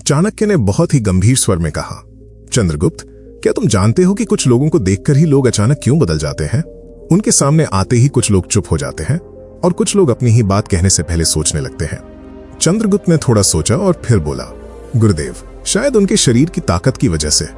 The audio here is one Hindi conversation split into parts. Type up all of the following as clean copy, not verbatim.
चाणक्य ने बहुत ही गंभीर स्वर में कहा, चंद्रगुप्त, क्या तुम जानते हो कि कुछ लोगों को देखकर ही लोग अचानक क्यों बदल जाते हैं? उनके सामने आते ही कुछ लोग चुप हो जाते हैं और कुछ लोग अपनी ही बात कहने से पहले सोचने लगते हैं। चंद्रगुप्त ने थोड़ा सोचा और फिर बोला, गुरुदेव, शायद उनके शरीर की ताकत की वजह से।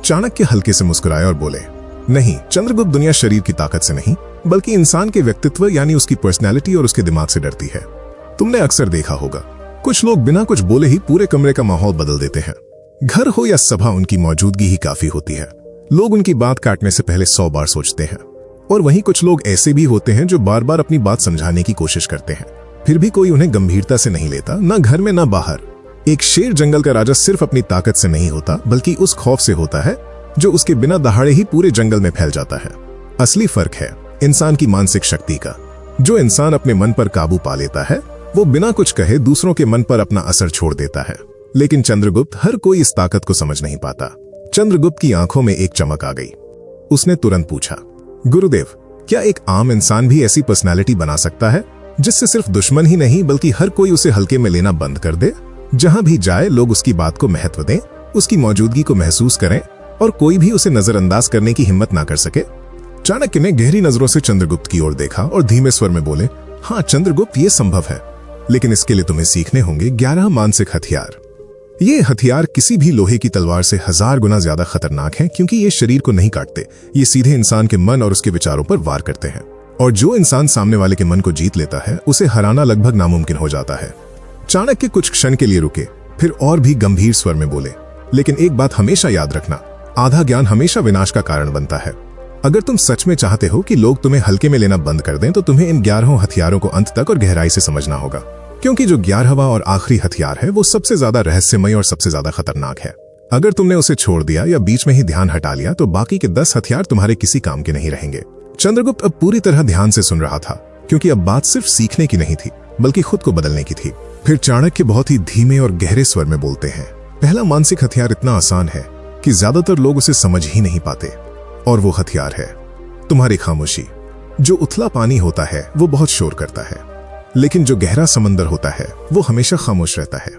चाणक्य हल्के से मुस्कुराए और बोले, नहीं चंद्रगुप्त, दुनिया शरीर की ताकत से नहीं बल्कि इंसान के व्यक्तित्व यानी उसकी पर्सनैलिटी और उसके दिमाग से डरती है। तुमने अक्सर देखा होगा, कुछ लोग बिना कुछ बोले ही पूरे कमरे का माहौल बदल देते हैं। घर हो या सभा, उनकी मौजूदगी ही काफी होती है। लोग उनकी बात काटने से पहले 100 बार सोचते हैं। और वहीं कुछ लोग ऐसे भी होते हैं जो बार बार अपनी बात समझाने की कोशिश करते हैं, फिर भी कोई उन्हें गंभीरता से नहीं लेता, न घर में न बाहर। एक शेर जंगल का राजा सिर्फ अपनी ताकत से नहीं होता बल्कि उस खौफ से होता है जो उसके बिना दहाड़े ही पूरे जंगल में फैल जाता है। असली फर्क है इंसान की मानसिक शक्ति का। जो इंसान अपने मन पर काबू पा लेता है वो बिना कुछ कहे दूसरों के मन पर अपना असर छोड़ देता है। लेकिन चंद्रगुप्त, हर कोई इस ताकत को समझ नहीं पाता। चंद्रगुप्त की आंखों में एक चमक आ गई। उसने तुरंत पूछा, गुरुदेव, क्या एक आम इंसान भी ऐसी पर्सनालिटी बना सकता है जिससे सिर्फ दुश्मन ही नहीं बल्कि हर कोई उसे हल्के में लेना बंद कर दे? जहां भी जाए लोग उसकी बात को महत्व दें, उसकी मौजूदगी को महसूस करें और कोई भी उसे नजरअंदाज करने की हिम्मत ना कर सके। चाणक्य ने गहरी नजरों से चंद्रगुप्त की ओर देखा और धीमे स्वर में बोले, हाँ चंद्रगुप्त, ये संभव है, लेकिन इसके लिए तुम्हें सीखने होंगे 11 मानसिक हथियार। ये हथियार किसी भी लोहे की तलवार से 1000 गुना ज्यादा खतरनाक हैं, क्योंकि ये शरीर को नहीं काटते, ये सीधे इंसान के मन और उसके विचारों पर वार करते हैं। और जो इंसान सामने वाले के मन को जीत लेता है उसे हराना लगभग नामुमकिन हो जाता है। चाणक्य कुछ क्षण के लिए रुके, फिर और भी गंभीर स्वर में बोले, लेकिन एक बात हमेशा याद रखना, आधा ज्ञान हमेशा विनाश का कारण बनता है। अगर तुम सच में चाहते हो कि लोग तुम्हें हल्के में लेना बंद कर दें तो तुम्हें इन 11 हथियारों को अंत तक और गहराई से समझना होगा, क्योंकि जो 11वां और आखिरी हथियार है वो सबसे ज्यादा रहस्यमय और सबसे ज्यादा खतरनाक है। अगर तुमने उसे छोड़ दिया या बीच में ही ध्यान हटा लिया तो बाकी के 10 हथियार तुम्हारे किसी काम के नहीं रहेंगे। चंद्रगुप्त अब पूरी तरह ध्यान से सुन रहा था, क्योंकि अब बात सिर्फ सीखने की नहीं थी बल्कि खुद को बदलने की थी। फिर चाणक्य बहुत ही धीमे और गहरे स्वर में बोलते हैं, पहला मानसिक हथियार इतना आसान है कि ज्यादातर लोग उसे समझ ही नहीं पाते, और वो हथियार है तुम्हारी खामोशी। जो उथला पानी होता है वो बहुत शोर करता है, लेकिन जो गहरा समंदर होता है वो हमेशा खामोश रहता है।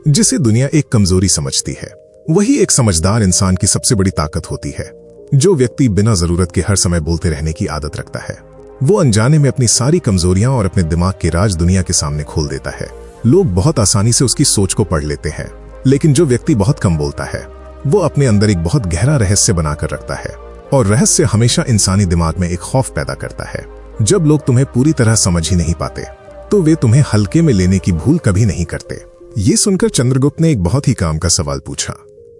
जिसे दुनिया एक कमजोरी समझती है वही एक समझदार इंसान की सबसे बड़ी ताकत होती है। जो व्यक्ति बिना जरूरत के हर समय बोलते रहने की आदत रखता है वो अनजाने में अपनी सारी कमजोरियां और अपने दिमाग के राज दुनिया के सामने खोल देता है। लोग बहुत आसानी से उसकी सोच को पढ़ लेते हैं, लेकिन जो व्यक्ति बहुत कम बोलता है वो अपने अंदर एक बहुत गहरा रहस्य बनाकर रखता है, और रहस्य हमेशा इंसानी दिमाग में एक खौफ पैदा करता है। जब लोग तुम्हें पूरी तरह समझ ही नहीं पाते तो वे तुम्हें हल्के में लेने की भूल कभी नहीं करते। ये सुनकर चंद्रगुप्त ने एक बहुत ही काम का सवाल पूछा,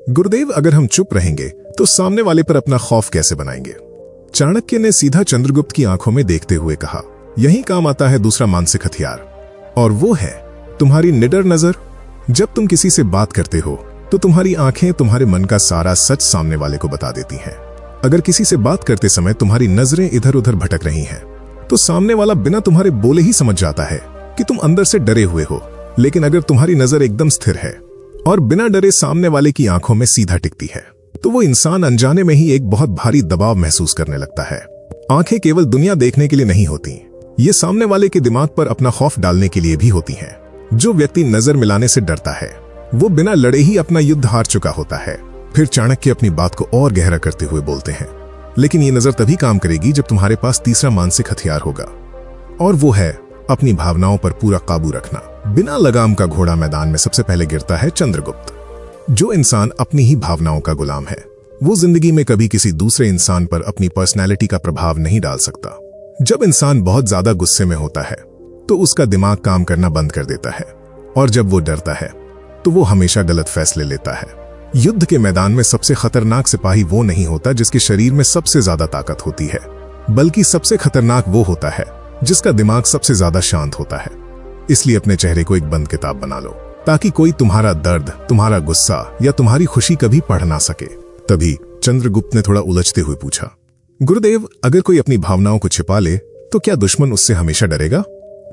गुरुदेव, अगर हम चुप रहेंगे तो सामने वाले पर अपना खौफ कैसे बनाएंगे? चाणक्य ने सीधा चंद्रगुप्त की आंखों में देखते हुए कहा, यही काम आता है दूसरा मानसिक हथियार, और वो है तुम्हारी निडर नजर। जब तुम किसी से बात करते हो तो तुम्हारी आंखें तुम्हारे मन का सारा सच सामने वाले को बता देती हैं। अगर किसी से बात करते समय तुम्हारी नजरें इधर उधर भटक रही हैं तो सामने वाला बिना तुम्हारे बोले ही समझ जाता है कि तुम अंदर से डरे हुए हो। लेकिन अगर तुम्हारी नजर एकदम स्थिर है और बिना डरे सामने वाले की आंखों में सीधा टिकती है तो वो इंसान अनजाने में ही एक बहुत भारी दबाव महसूस करने लगता है। आंखें केवल दुनिया देखने के लिए नहीं होती, ये सामने वाले के दिमाग पर अपना खौफ डालने के लिए भी होती हैं। जो व्यक्ति नजर मिलाने से डरता है वो बिना लड़े ही अपना युद्ध हार चुका होता है। फिर चाणक्य अपनी बात को और गहरा करते हुए बोलते हैं, लेकिन ये नजर तभी काम करेगी जब तुम्हारे पास तीसरा मानसिक हथियार होगा, और वो है अपनी भावनाओं पर पूरा काबू रखना। बिना लगाम का घोड़ा मैदान में सबसे पहले गिरता है चंद्रगुप्त। जो इंसान अपनी ही भावनाओं का गुलाम है वो जिंदगी में कभी किसी दूसरे इंसान पर अपनी पर्सनैलिटी का प्रभाव नहीं डाल सकता। जब इंसान बहुत ज्यादा गुस्से में होता है तो उसका दिमाग काम करना बंद कर देता है, और जब वो डरता है तो वो हमेशा गलत फैसले लेता है। युद्ध के मैदान में सबसे खतरनाक सिपाही वो नहीं होता जिसके शरीर में सबसे ज्यादा ताकत होती है, बल्कि सबसे खतरनाक वो होता है जिसका दिमाग सबसे ज्यादा शांत होता है। इसलिए अपने चेहरे को एक बंद किताब बना लो, ताकि कोई तुम्हारा दर्द, तुम्हारा गुस्सा या तुम्हारी खुशी कभी पढ़ ना सके। तभी चंद्रगुप्त ने थोड़ा उलझते हुए पूछा, गुरुदेव, अगर कोई अपनी भावनाओं को छिपा ले तो क्या दुश्मन उससे हमेशा डरेगा?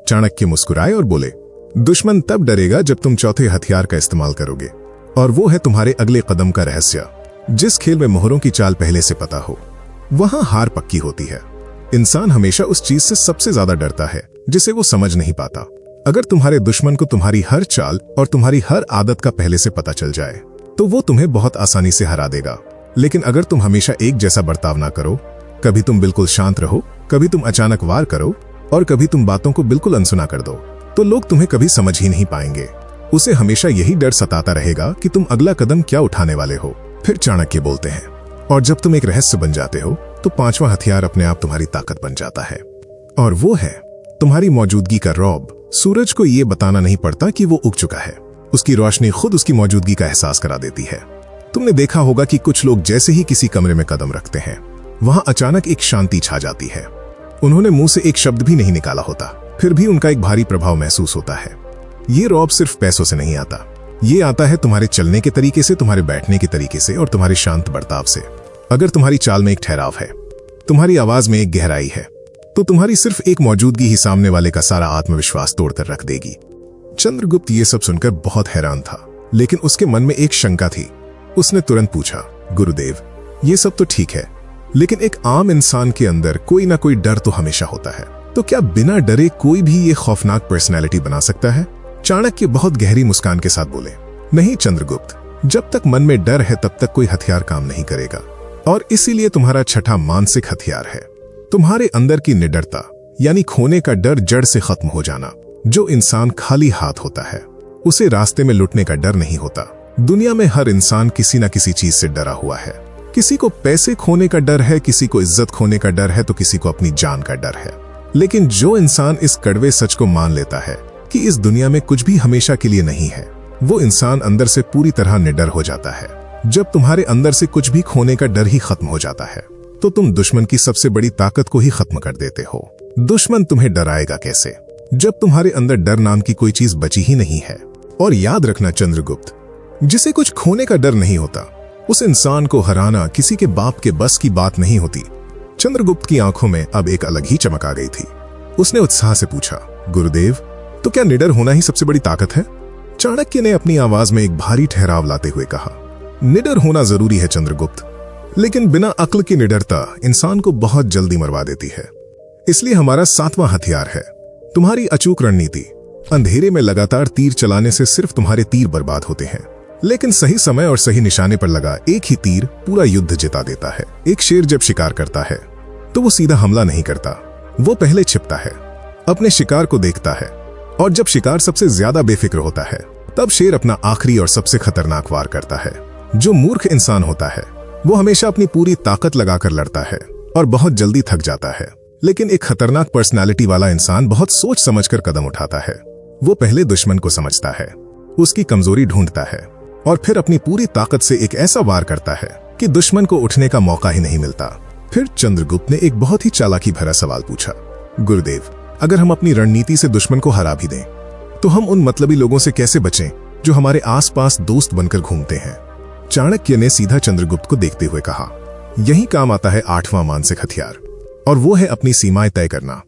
चाणक्य मुस्कुराए और बोले, दुश्मन तब डरेगा जब तुम चौथे हथियार का इस्तेमाल करोगे, और वो है तुम्हारे अगले कदम का रहस्य। जिस खेल में मोहरों की चाल पहले से पता हो वहां हार पक्की होती है। इंसान हमेशा उस चीज से सबसे ज्यादा डरता है जिसे वो समझ नहीं पाता। अगर तुम्हारे दुश्मन को तुम्हारी हर चाल और तुम्हारी हर आदत का पहले से पता चल जाए तो वो तुम्हें बहुत आसानी से हरा देगा। लेकिन अगर तुम हमेशा एक जैसा बर्ताव ना करो, कभी तुम बिल्कुल शांत रहो, कभी तुम अचानक वार करो और कभी तुम बातों को बिल्कुल अनसुना कर दो, तो लोग तुम्हें कभी समझ ही नहीं पाएंगे। उसे हमेशा यही डर सताता रहेगा कि तुम अगला कदम क्या उठाने वाले हो। फिर चाणक्य बोलते हैं, और जब तुम एक रहस्य बन जाते हो तो पांचवा हथियार अपने आप तुम्हारी ताकत बन जाता है, और वो है तुम्हारी मौजूदगी का रौब। सूरज को ये बताना नहीं पड़ता कि वो उग चुका है, उसकी रोशनी खुद उसकी मौजूदगी का एहसास करा देती है। तुमने देखा होगा कि कुछ लोग जैसे ही किसी कमरे में कदम रखते हैं, वहां अचानक एक शांति छा जाती है। उन्होंने मुंह से एक शब्द भी नहीं निकाला होता, फिर भी उनका एक भारी प्रभाव महसूस होता है। ये रौब सिर्फ पैसों से नहीं आता, ये आता है तुम्हारे चलने के तरीके से, तुम्हारे बैठने के तरीके से और तुम्हारे शांत बर्ताव से। अगर तुम्हारी चाल में एक ठहराव है, तुम्हारी आवाज में एक गहराई है, तो तुम्हारी सिर्फ एक मौजूदगी ही सामने वाले का सारा आत्मविश्वास तोड़कर रख देगी। चंद्रगुप्त ये सब सुनकर बहुत हैरान था, लेकिन उसके मन में एक शंका थी। उसने तुरंत पूछा, गुरुदेव, ये सब तो ठीक है, लेकिन एक आम इंसान के अंदर कोई ना कोई डर तो हमेशा होता है, तो क्या बिना डरे कोई भी ये खौफनाक पर्सनैलिटी बना सकता है? चाणक्य बहुत गहरी मुस्कान के साथ बोले, नहीं चंद्रगुप्त, जब तक मन में डर है तब तक कोई हथियार काम नहीं करेगा, और इसीलिए तुम्हारा छठा मानसिक हथियार है तुम्हारे अंदर की निडरता, यानी खोने का डर, जड़ से खत्म हो जाना। जो इंसान खाली हाथ होता है उसे रास्ते में लुटने का डर नहीं होता। दुनिया में हर इंसान किसी न किसी चीज से डरा हुआ है। किसी को पैसे खोने का डर है, किसी को इज्जत खोने का डर है, तो किसी को अपनी जान का डर है। लेकिन जो इंसान इस कड़वे सच को मान लेता है कि इस दुनिया में कुछ भी हमेशा के लिए नहीं है, वो इंसान अंदर से पूरी तरह निडर हो जाता है। जब तुम्हारे अंदर से कुछ भी खोने का डर ही खत्म हो जाता है, तो तुम दुश्मन की सबसे बड़ी ताकत को ही खत्म कर देते हो। दुश्मन तुम्हें डराएगा कैसे, जब तुम्हारे अंदर डर नाम की कोई चीज बची ही नहीं है। और याद रखना चंद्रगुप्त, जिसे कुछ खोने का डर नहीं होता, उस इंसान को हराना किसी के बाप के बस की बात नहीं होती। चंद्रगुप्त की आंखों में अब एक अलग ही चमक आ गई थी। उसने उत्साह से पूछा, गुरुदेव, तो क्या निडर होना ही सबसे बड़ी ताकत है? चाणक्य ने अपनी आवाज में एक भारी ठहराव लाते हुए कहा, निडर होना जरूरी है चंद्रगुप्त, लेकिन बिना अक्ल की निडरता इंसान को बहुत जल्दी मरवा देती है। इसलिए हमारा सातवां हथियार है तुम्हारी अचूक रणनीति। अंधेरे में लगातार तीर चलाने से सिर्फ तुम्हारे तीर बर्बाद होते हैं, लेकिन सही समय और सही निशाने पर लगा एक ही तीर पूरा युद्ध जिता देता है। एक शेर जब शिकार करता है तो वो सीधा हमला नहीं करता, वो पहले छिपता है, अपने शिकार को देखता है, और जब शिकार सबसे ज्यादा बेफिक्र होता है तब शेर अपना आखिरी और सबसे खतरनाक वार करता है। जो मूर्ख इंसान होता है वो हमेशा अपनी पूरी ताकत लगाकर लड़ता है और बहुत जल्दी थक जाता है, लेकिन एक खतरनाक पर्सनालिटी वाला इंसान बहुत सोच समझकर कदम उठाता है। वो पहले दुश्मन को समझता है, उसकी कमजोरी ढूंढता है और फिर अपनी पूरी ताकत से एक ऐसा वार करता है कि दुश्मन को उठने का मौका ही नहीं मिलता। फिर चंद्रगुप्त ने एक बहुत ही चालाकी भरा सवाल पूछा, गुरुदेव, अगर हम अपनी रणनीति से दुश्मन को हरा भी दें तो हम उन मतलबी लोगों से कैसे बचें जो हमारे आसपास दोस्त बनकर घूमते हैं? चाणक्य ने सीधा चंद्रगुप्त को देखते हुए कहा, यही काम आता है आठवां मानसिक हथियार, और वो है अपनी सीमाएं तय करना।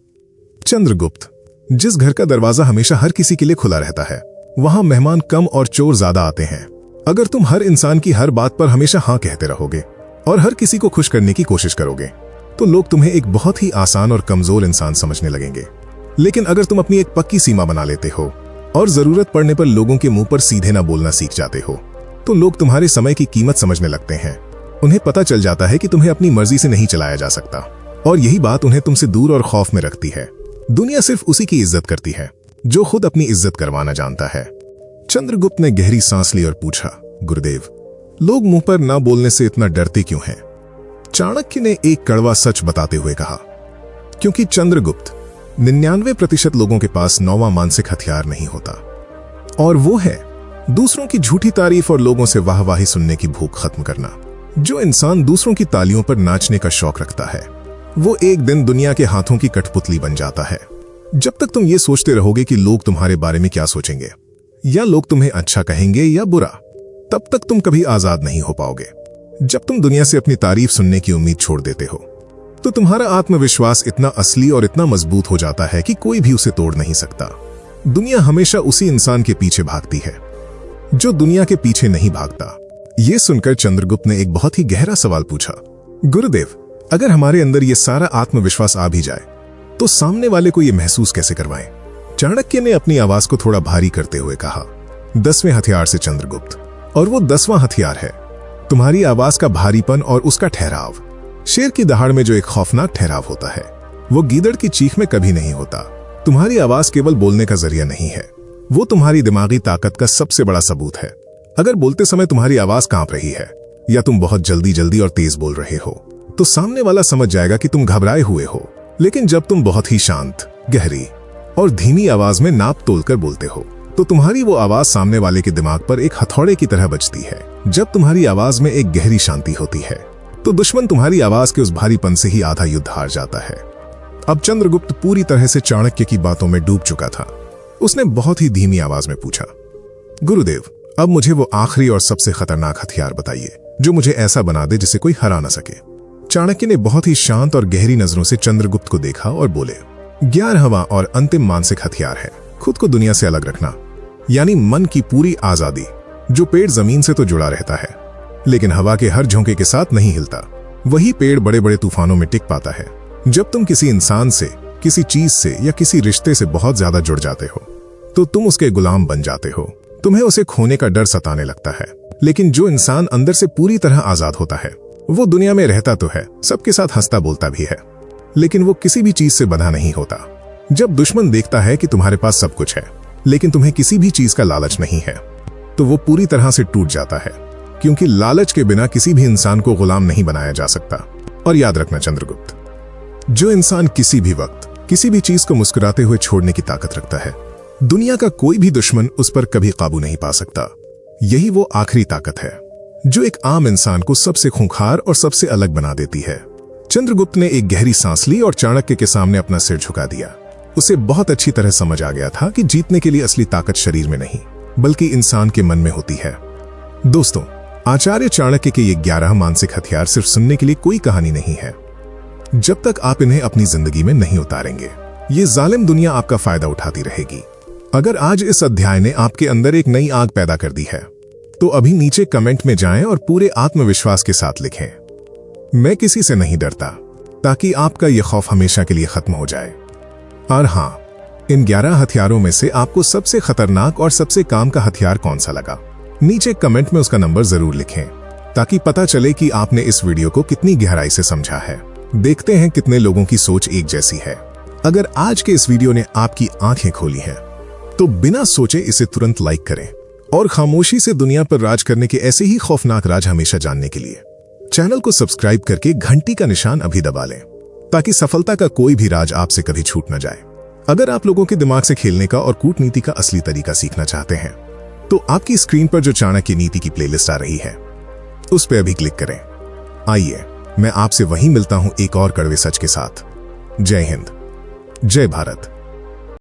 चंद्रगुप्त, जिस घर का दरवाजा हमेशा हर किसी के लिए खुला रहता है, वहां मेहमान कम और चोर ज्यादा आते हैं। अगर तुम हर इंसान की हर बात पर हमेशा हाँ कहते रहोगे और हर किसी को खुश करने की कोशिश करोगे, तो लोग तुम्हें एक बहुत ही आसान और कमजोर इंसान समझने लगेंगे। लेकिन अगर तुम अपनी एक पक्की सीमा बना लेते हो और जरूरत पड़ने पर लोगों के मुंह पर सीधे ना बोलना सीख जाते हो, तो लोग तुम्हारे समय की कीमत समझने लगते हैं। उन्हें पता चल जाता है कि तुम्हें अपनी मर्जी से नहीं चलाया जा सकता, और यही बात उन्हें तुमसे दूर और खौफ में रखती है। दुनिया सिर्फ उसी की इज्जत करती है जो खुद अपनी इज्जत करवाना जानता है। चंद्रगुप्त ने गहरी सांस ली और पूछा, गुरुदेव, लोग मुंह पर ना बोलने से इतना डरते क्यों हैं? चाणक्य ने एक कड़वा सच बताते हुए कहा, क्योंकि चंद्रगुप्त, 99% लोगों के पास 9वां मानसिक हथियार नहीं होता, और वो है दूसरों की झूठी तारीफ और लोगों से वाहवाही सुनने की भूख खत्म करना। जो इंसान दूसरों की तालियों पर नाचने का शौक रखता है, वो एक दिन दुनिया के हाथों की कठपुतली बन जाता है। जब तक तुम ये सोचते रहोगे कि लोग तुम्हारे बारे में क्या सोचेंगे, या लोग तुम्हें अच्छा कहेंगे या बुरा, तब तक तुम कभी आजाद नहीं हो पाओगे। जब तुम दुनिया से अपनी तारीफ सुनने की उम्मीद छोड़ देते हो, तो तुम्हारा आत्मविश्वास इतना असली और इतना मजबूत हो जाता है कि कोई भी उसे तोड़ नहीं सकता। दुनिया हमेशा उसी इंसान के पीछे भागती है जो दुनिया के पीछे नहीं भागता। ये सुनकर चंद्रगुप्त ने एक बहुत ही गहरा सवाल पूछा, गुरुदेव, अगर हमारे अंदर ये सारा आत्मविश्वास आ भी जाए तो सामने वाले को ये महसूस कैसे करवाएं चाणक्य ने अपनी आवाज को थोड़ा भारी करते हुए कहा, 10वें हथियार से चंद्रगुप्त, और वो 10वां हथियार है तुम्हारी आवाज का भारीपन और उसका ठहराव। शेर की दहाड़ में जो एक खौफनाक ठहराव होता है वो गीदड़ की चीख में कभी नहीं होता। तुम्हारी आवाज केवल बोलने का जरिया नहीं है, वो तुम्हारी दिमागी ताकत का सबसे बड़ा सबूत है। अगर बोलते समय तुम्हारी आवाज कांप रही है या तुम बहुत जल्दी और तेज बोल रहे हो तो सामने वाला समझ जाएगा कि तुम घबराए हुए हो। लेकिन जब तुम बहुत ही शांत, गहरी और धीमी आवाज में नाप तोल कर बोलते हो तो तुम्हारी वो आवाज सामने वाले के दिमाग पर एक हथौड़े की तरह बजती है। जब तुम्हारी आवाज में एक गहरी शांति होती है तो दुश्मन तुम्हारी आवाज के उस भारीपन से ही आधा युद्ध हार जाता है। अब चंद्रगुप्त पूरी तरह से चाणक्य की बातों में डूब चुका था। उसने बहुत ही धीमी आवाज में पूछा, गुरुदेव, अब मुझे वो आखिरी और सबसे खतरनाक हथियार बताइए जो मुझे ऐसा बना दे जिसे कोई हरा न सके। चाणक्य ने बहुत ही शांत और गहरी नजरों से चंद्रगुप्त को देखा और बोले, 11वां और अंतिम मानसिक हथियार है खुद को दुनिया से अलग रखना, यानी मन की पूरी आजादी। जो पेड़ जमीन से तो जुड़ा रहता है लेकिन हवा के हर झोंके के साथ नहीं हिलता, वही पेड़ बड़े बड़े तूफानों में टिक पाता है। जब तुम किसी इंसान से, किसी चीज से या किसी रिश्ते से बहुत ज्यादा जुड़ जाते हो तो तुम उसके गुलाम बन जाते हो। तुम्हें उसे खोने का डर सताने लगता है। लेकिन जो इंसान अंदर से पूरी तरह आजाद होता है वो दुनिया में रहता तो है, सबके साथ हंसता बोलता भी है, लेकिन वो किसी भी चीज से बंधा नहीं होता। जब दुश्मन देखता है कि तुम्हारे पास सब कुछ है लेकिन तुम्हें किसी भी चीज का लालच नहीं है तो वो पूरी तरह से टूट जाता है, क्योंकि लालच के बिना किसी भी इंसान को गुलाम नहीं बनाया जा सकता। और याद रखना चंद्रगुप्त, जो इंसान किसी भी वक्त किसी भी चीज को मुस्कुराते हुए छोड़ने की ताकत रखता है, दुनिया का कोई भी दुश्मन उस पर कभी काबू नहीं पा सकता। यही वो आखिरी ताकत है जो एक आम इंसान को सबसे खूंखार और सबसे अलग बना देती है। चंद्रगुप्त ने एक गहरी सांस ली और चाणक्य के सामने अपना सिर झुका दिया। उसे बहुत अच्छी तरह समझ आ गया था कि जीतने के लिए असली ताकत शरीर में नहीं बल्कि इंसान के मन में होती है। दोस्तों, आचार्य चाणक्य के ये 11 मानसिक हथियार सिर्फ सुनने के लिए कोई कहानी नहीं है। जब तक आप इन्हें अपनी जिंदगी में नहीं उतारेंगे ये जालिम दुनिया आपका फायदा उठाती रहेगी। अगर आज इस अध्याय ने आपके अंदर एक नई आग पैदा कर दी है तो अभी नीचे कमेंट में जाएं और पूरे आत्मविश्वास के साथ लिखें, मैं किसी से नहीं डरता, ताकि आपका यह खौफ हमेशा के लिए खत्म हो जाए। और हाँ, इन 11 हथियारों में से आपको सबसे खतरनाक और सबसे काम का हथियार कौन सा लगा, नीचे कमेंट में उसका नंबर जरूर लिखें, ताकि पता चले कि आपने इस वीडियो को कितनी गहराई से समझा है। देखते हैं कितने लोगों की सोच एक जैसी है। अगर आज के इस वीडियो ने आपकी आंखें खोली हैं तो बिना सोचे इसे तुरंत लाइक करें और खामोशी से दुनिया पर राज करने के ऐसे ही खौफनाक राज हमेशा जानने के लिए चैनल को सब्सक्राइब करके घंटी का निशान अभी दबा लें, ताकि सफलता का कोई भी राज आपसे कभी छूट न जाए। अगर आप लोगों के दिमाग से खेलने का और कूटनीति का असली तरीका सीखना चाहते हैं तो आपकी स्क्रीन पर जो चाणक्य नीति की प्लेलिस्ट आ रही है उस पर अभी क्लिक करें। आइए, मैं आपसे वहीं मिलता हूं एक और कड़वे सच के साथ। जय हिंद, जय भारत।